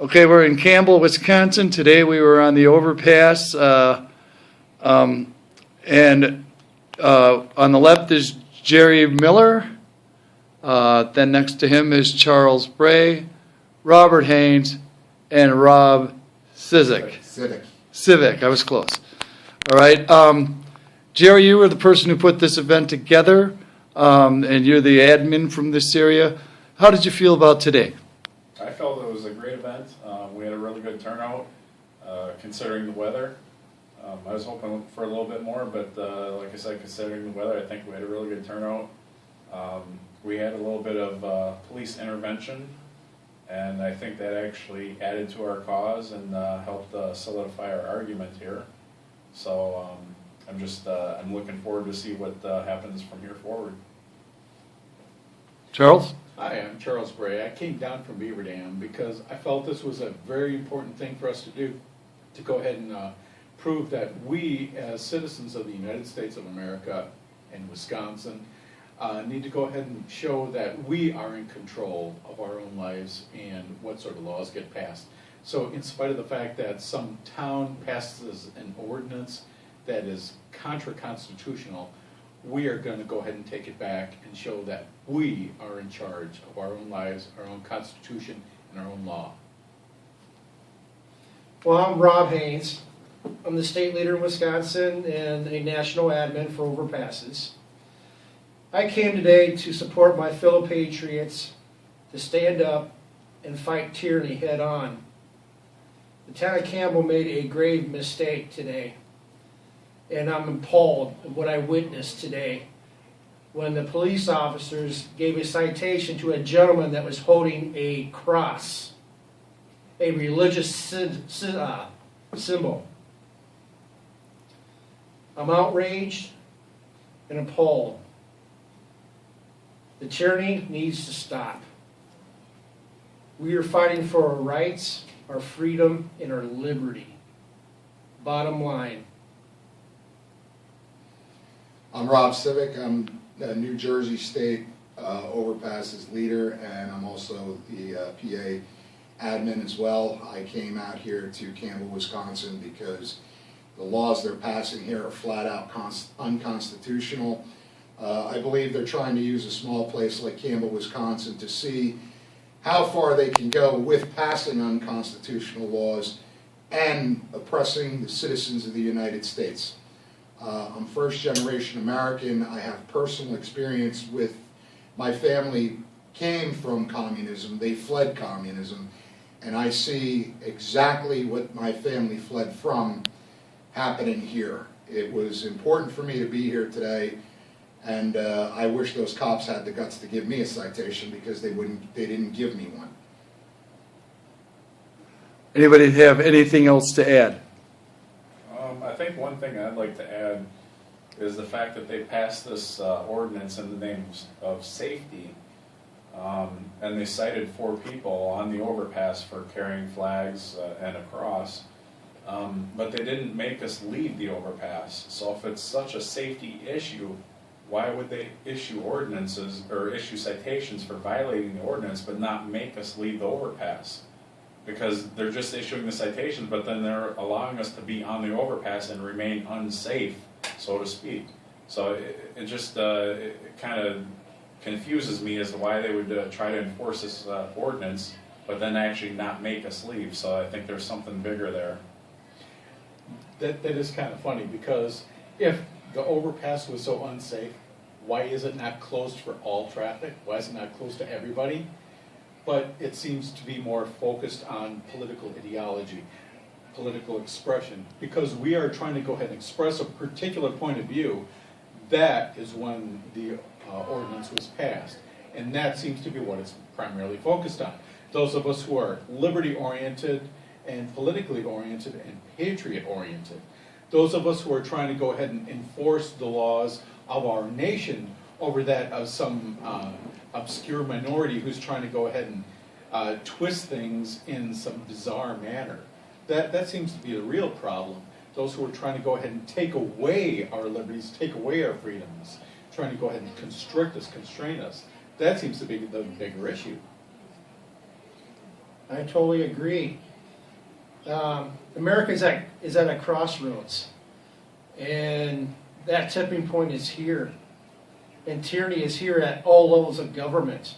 Okay, we're in Campbell, Wisconsin. Today we were on the overpass, and on the left is Jerry Miller. Then next to him is Charles Bray, Robert Haynes, and Rob Civic. I was close. All right. Jerry, you were the person who put this event together, and you're the admin from this area. How did you feel about today? I felt it was a great event. We had a really good turnout, considering the weather. I was hoping for a little bit more, but like I said, considering the weather, I think we had a really good turnout. We had a little bit of police intervention, and I think that actually added to our cause and helped solidify our argument here. So I'm looking forward to see what happens from here forward. Charles? Hi, I'm Charles Bray. I came down from Beaver Dam because I felt this was a very important thing for us to do, to go ahead and prove that we, as citizens of the United States of America and Wisconsin, need to go ahead and show that we are in control of our own lives and what sort of laws get passed. So in spite of the fact that some town passes an ordinance that is contra-constitutional, we are going to go ahead and take it back and show that we are in charge of our own lives, our own constitution, and our own law. Well, I'm Rob Haynes. I'm the state leader in Wisconsin and a national admin for Overpasses. I came today to support my fellow patriots, to stand up and fight tyranny head on. The town of Campbell made a grave mistake today, and I'm appalled at what I witnessed today when the police officers gave a citation to a gentleman that was holding a cross, a religious symbol. I'm outraged and appalled. The tyranny needs to stop. We are fighting for our rights, our freedom, and our liberty. Bottom line. I'm Rob Civic. I'm the New Jersey State Overpasses leader, and I'm also the PA admin as well. I came out here to Campbell, Wisconsin because the laws they're passing here are flat out unconstitutional. I believe they're trying to use a small place like Campbell, Wisconsin to see how far they can go with passing unconstitutional laws and oppressing the citizens of the United States. I'm first generation American. I have personal experience with my family came from communism. They fled communism, and I see exactly what my family fled from happening here. It was important for me to be here today, and I wish those cops had the guts to give me a citation because they didn't give me one. Anybody have anything else to add? I think one thing I'd like to add is the fact that they passed this ordinance in the name of safety, and they cited 4 people on the overpass for carrying flags and a cross, but they didn't make us leave the overpass. So if it's such a safety issue, why would they issue ordinances or issue citations for violating the ordinance but not make us leave the overpass? Because they're just issuing the citations, but then they're allowing us to be on the overpass and remain unsafe, so to speak. So it just kind of confuses me as to why they would try to enforce this ordinance, but then actually not make us leave. So I think there's something bigger there. That is kind of funny, because if the overpass was so unsafe, why is it not closed for all traffic? Why is it not closed to everybody? But it seems to be more focused on political ideology, political expression. Because we are trying to go ahead and express a particular point of view, that is when the ordinance was passed. And that seems to be what it's primarily focused on. Those of us who are liberty-oriented and politically oriented and patriot-oriented. Those of us who are trying to go ahead and enforce the laws of our nation over that of some obscure minority who's trying to go ahead and twist things in some bizarre manner. That seems to be the real problem. Those who are trying to go ahead and take away our liberties, take away our freedoms, trying to go ahead and constrict us, constrain us. That seems to be the bigger issue. I totally agree. America is at a crossroads, and that tipping point is here. And tyranny is here at all levels of government.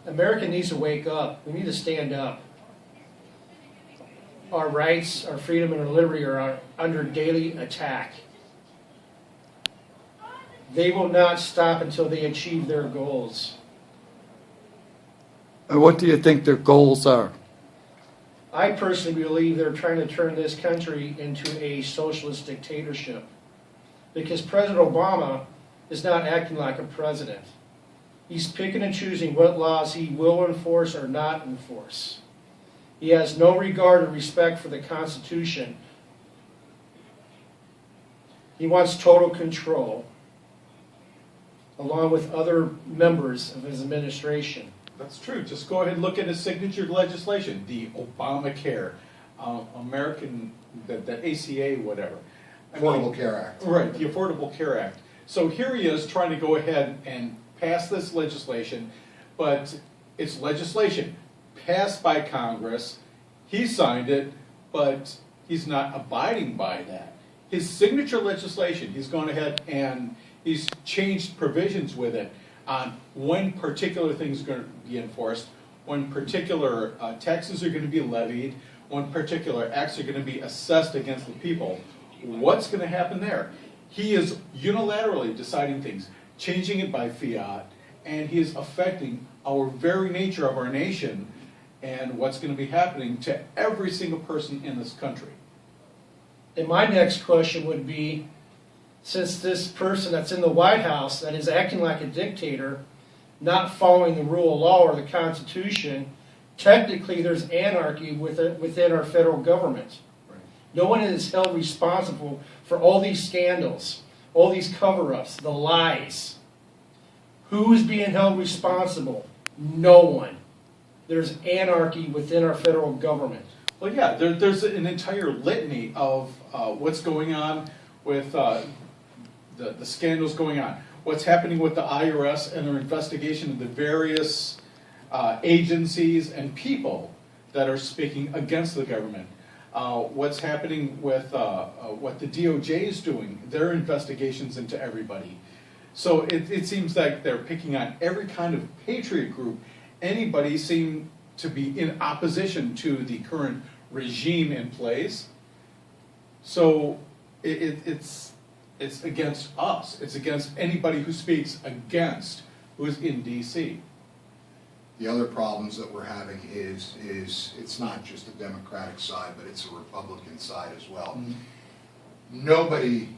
America needs to wake up. We need to stand up. Our rights, our freedom, and our liberty are under daily attack. They will not stop until they achieve their goals. And what do you think their goals are? I personally believe they're trying to turn this country into a socialist dictatorship, because President Obama is not acting like a president. He's picking and choosing what laws he will enforce or not enforce. He has no regard or respect for the Constitution. He wants total control, along with other members of his administration. That's true. Just go ahead and look at his signature legislation, the Obamacare, the ACA, whatever. Affordable Care Act. Right, the Affordable Care Act. So here he is trying to go ahead and pass this legislation, but it's legislation passed by Congress. He signed it, but he's not abiding by that. His signature legislation, he's gone ahead and he's changed provisions with it on when particular things are going to be enforced, when particular taxes are going to be levied, when particular acts are going to be assessed against the people. What's going to happen there? He is unilaterally deciding things, changing it by fiat, and he is affecting our very nature of our nation and what's going to be happening to every single person in this country. And my next question would be, since this person that's in the White House that is acting like a dictator, not following the rule of law or the Constitution, technically there's anarchy within our federal government. Right. No one is held responsible for all these scandals, all these cover-ups, the lies. Who is being held responsible? No one. There's anarchy within our federal government. Well, yeah, there's an entire litany of what's going on with the scandals going on. What's happening with the IRS and their investigation of the various agencies and people that are speaking against the government. What's happening with what the DOJ is doing, their investigations into everybody. So it seems like they're picking on every kind of patriot group. Anybody seem to be in opposition to the current regime in place. So it's against us. It's against anybody who speaks against who's in D.C. The other problems that we're having is it's not just a Democratic side, but it's a Republican side as well. Mm-hmm. Nobody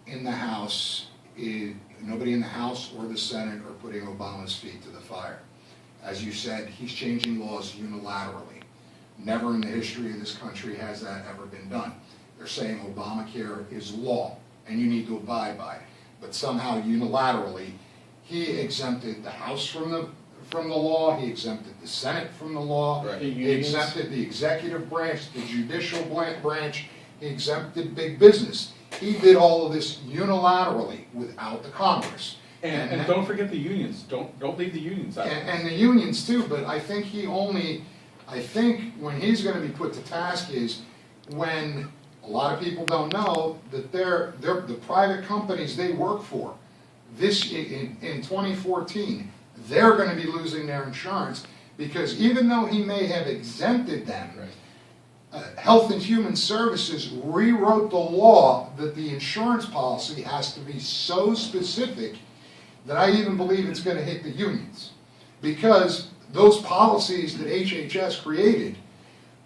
in the House or the Senate are putting Obama's feet to the fire. As you said, he's changing laws unilaterally. Never in the history of this country has that ever been done. They're saying Obamacare is law, and you need to abide by it. But somehow, unilaterally, he exempted the House from the law, he exempted the Senate from the law, Right. He exempted the executive branch, the judicial branch, he exempted big business. He did all of this unilaterally without the Congress. And don't forget the unions. Don't leave the unions out. And the unions too, but I think when he's going to be put to task is when a lot of people don't know that they're the private companies they work for. This in 2014, they're going to be losing their insurance because even though he may have exempted them, Right. Health and Human Services rewrote the law that the insurance policy has to be so specific that I even believe it's going to hit the unions. Because those policies that HHS created,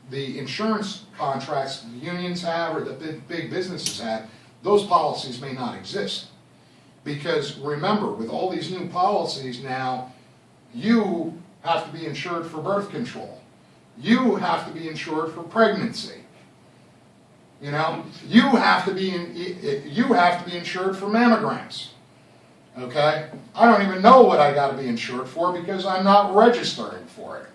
the insurance contracts the unions have or the big businesses have, those policies may not exist. Because remember, with all these new policies now, you have to be insured for birth control. You have to be insured for pregnancy. You know, you have to be insured for mammograms. Okay? I don't even know what I got to be insured for because I'm not registering for it.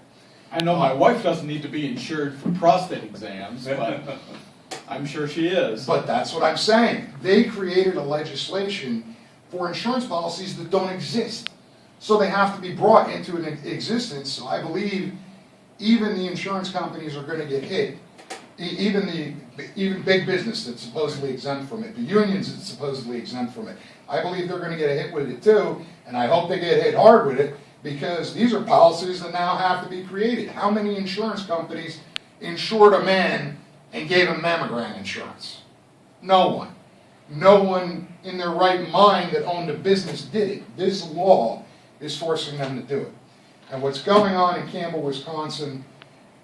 I know my wife doesn't need to be insured for prostate exams, but I'm sure she is. But that's what I'm saying. They created a legislation for insurance policies that don't exist. So they have to be brought into an existence. So I believe even the insurance companies are gonna get hit. Even big business that's supposedly exempt from it, the unions that's supposedly exempt from it. I believe they're gonna get a hit with it too, and I hope they get hit hard with it, because these are policies that now have to be created. How many insurance companies insured a man and gave him mammogram insurance? No one. No one in their right mind that owned a business did it. This law is forcing them to do it. And what's going on in Campbell, Wisconsin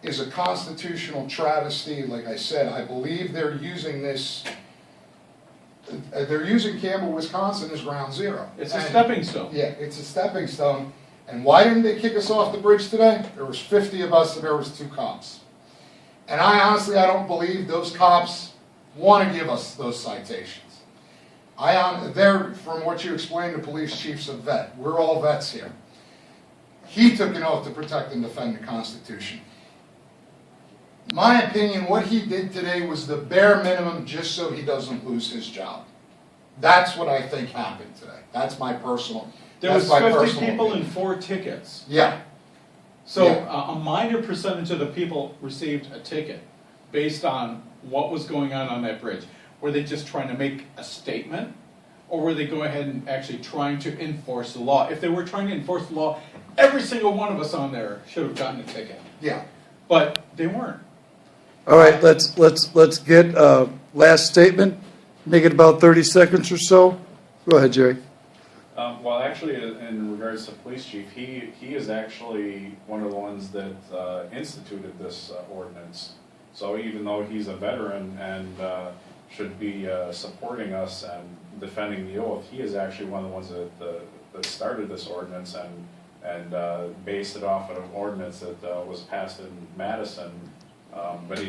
is a constitutional travesty. Like I said, I believe they're using this, they're using Campbell, Wisconsin as ground zero. It's a stepping stone. Yeah, it's a stepping stone. And why didn't they kick us off the bridge today? There was 50 of us and there was 2 cops. And I honestly don't believe those cops want to give us those citations. They're, from what you explained, the police chief's a vet. We're all vets here. He took an oath to protect and defend the Constitution. My opinion, what he did today was the bare minimum just so he doesn't lose his job. That's what I think happened today. That's my personal There was that's my 50 personal people opinion. and 4 tickets. Yeah. So Yeah. a minor percentage of the people received a ticket based on what was going on that bridge. Were they just trying to make a statement? Or were they going ahead and actually trying to enforce the law? If they were trying to enforce the law, every single one of us on there should have gotten a ticket. Yeah. But they weren't. All right, let's get a last statement. Make it about 30 seconds or so. Go ahead, Jerry. Well, actually, in regards to police chief, he is actually one of the ones that instituted this ordinance. So even though he's a veteran and should be supporting us and defending the oath, he is actually one of the ones that started this ordinance and based it off of an ordinance that was passed in Madison. But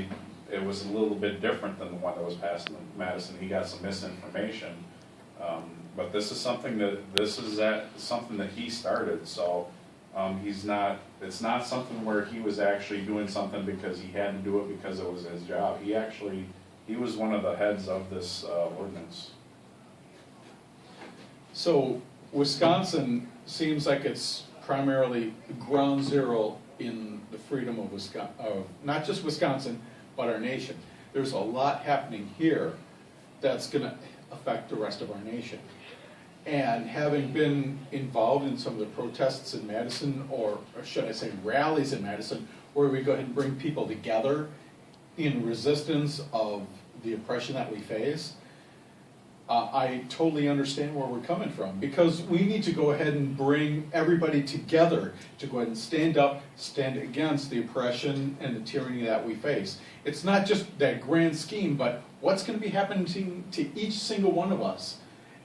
it was a little bit different than the one that was passed in Madison. He got some misinformation. But this is something that he started. So it's not something where he was actually doing something because he had to do it because it was his job. He was one of the heads of this ordinance. So Wisconsin seems like it's primarily ground zero in the freedom of Wisconsin, not just Wisconsin, but our nation. There's a lot happening here that's going to affect the rest of our nation. And having been involved in some of the protests in Madison, or should I say rallies in Madison, where we go ahead and bring people together in resistance of the oppression that we face, I totally understand where we're coming from, because we need to go ahead and bring everybody together to go ahead and stand up, stand against the oppression and the tyranny that we face. It's not just that grand scheme, but what's going to be happening to each single one of us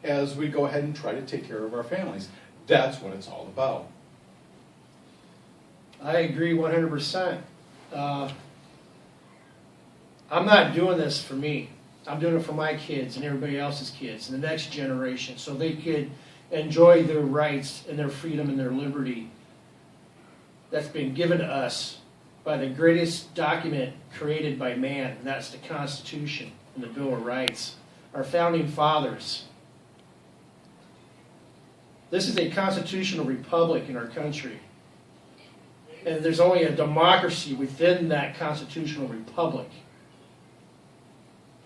as we go ahead and try to take care of our families. That's what it's all about. I agree 100%. I'm not doing this for me. I'm doing it for my kids and everybody else's kids and the next generation, so they could enjoy their rights and their freedom and their liberty that's been given to us by the greatest document created by man, and that's the Constitution and the Bill of Rights, our founding fathers. This is a constitutional republic in our country, and there's only a democracy within that constitutional republic.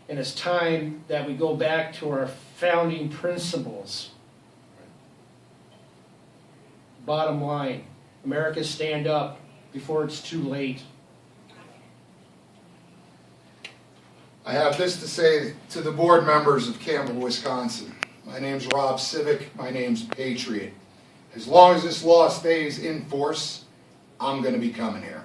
And it's time that we go back to our founding principles. Bottom line, America, stand up before it's too late. I have this to say to the board members of Campbell, Wisconsin. My name's Rob Civic. My name's Patriot. As long as this law stays in force, I'm going to be coming here.